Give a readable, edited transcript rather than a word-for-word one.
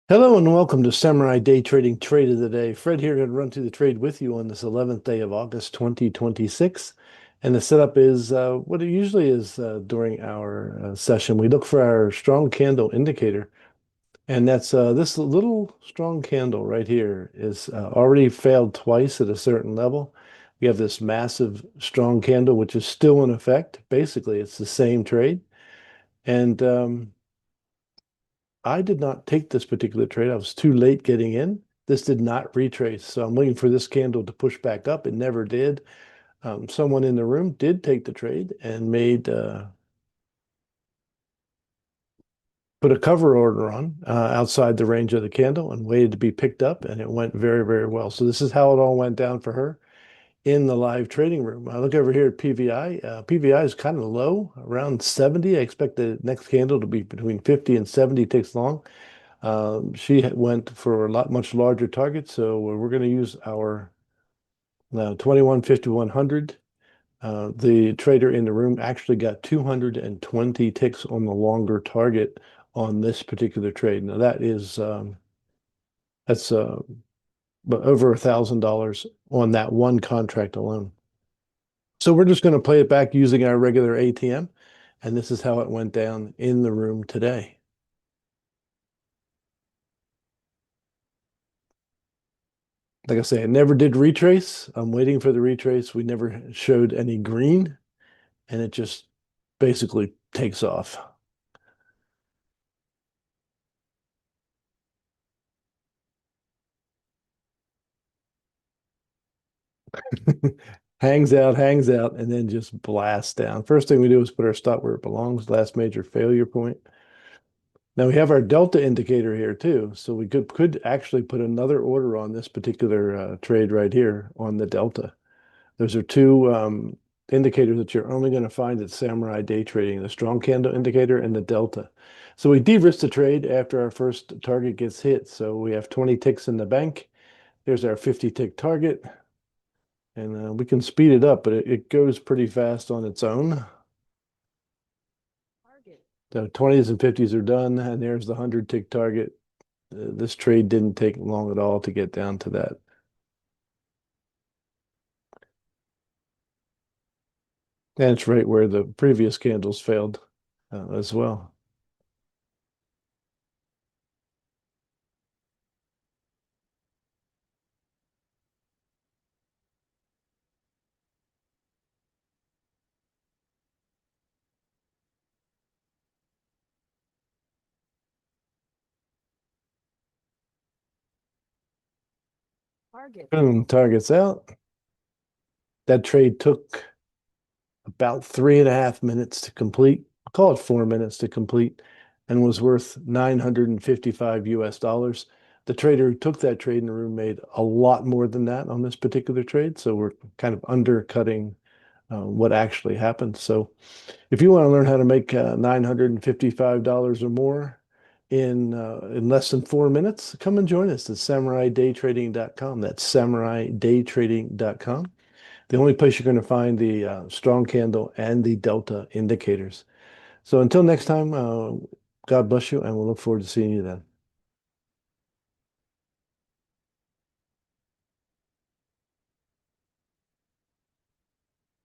Hello and welcome to Samurai Day Trading Trade of the Day. Fred here going to run through the trade with you on this 11th day of August 2026. And the setup is what it usually is during our session. We look for our strong candle indicator, and that's this little strong candle right here is already failed twice at a certain level. We have this massive strong candle, which is still in effect. Basically, it's the same trade. And I did not take this particular trade. I was too late getting in. This did not retrace. So I'm waiting for this candle to push back up. It never did. Someone in the room did take the trade and made put a cover order on outside the range of the candle and waited to be picked up, and it went very, very well. So this is how it all went down for her in the live trading room. I look over here at PVI. PVI is kind of low, around 70. I expect the next candle to be between 50 and 70 ticks long. She went for a much larger target, so we're going to use our 21, 50, 100. The trader in the room actually got 220 ticks on the longer target on this particular trade. Now that's over $1,000 on that one contract alone. So we're just going to play it back using our regular ATM, and this is how it went down in the room today. Like I say, it never did retrace. I'm waiting for the retrace. We never showed any green, and it just basically takes off. hangs out, and then just blasts down. First thing we do is put our stop where it belongs, last major failure point. Now we have our delta indicator here too, so we could actually put another order on this particular trade right here on the delta. Those are two indicators that you're only going to find at Samurai Day Trading, the strong candle indicator and the delta. So we de-risk the trade after our first target gets hit. So we have 20 ticks in the bank. There's our 50 tick target. And we can speed it up, but it goes pretty fast on its own. So 20s and 50s are done, and there's the 100 tick target. This trade didn't take long at all to get down to that. And it's right where the previous candles failed as well. Boom, target's out. That trade took about 3.5 minutes to complete. Call it 4 minutes to complete, and was worth 955 US dollars. The trader who took that trade in the room made a lot more than that on this particular trade, so we're kind of undercutting what actually happened. So if you want to learn how to make $955 or more in less than 4 minutes, come and join us at SamuraiDayTrading.com. That's SamuraiDayTrading.com. The only place you're going to find the strong candle and the delta indicators. So until next time, God bless you, and we'll look forward to seeing you then.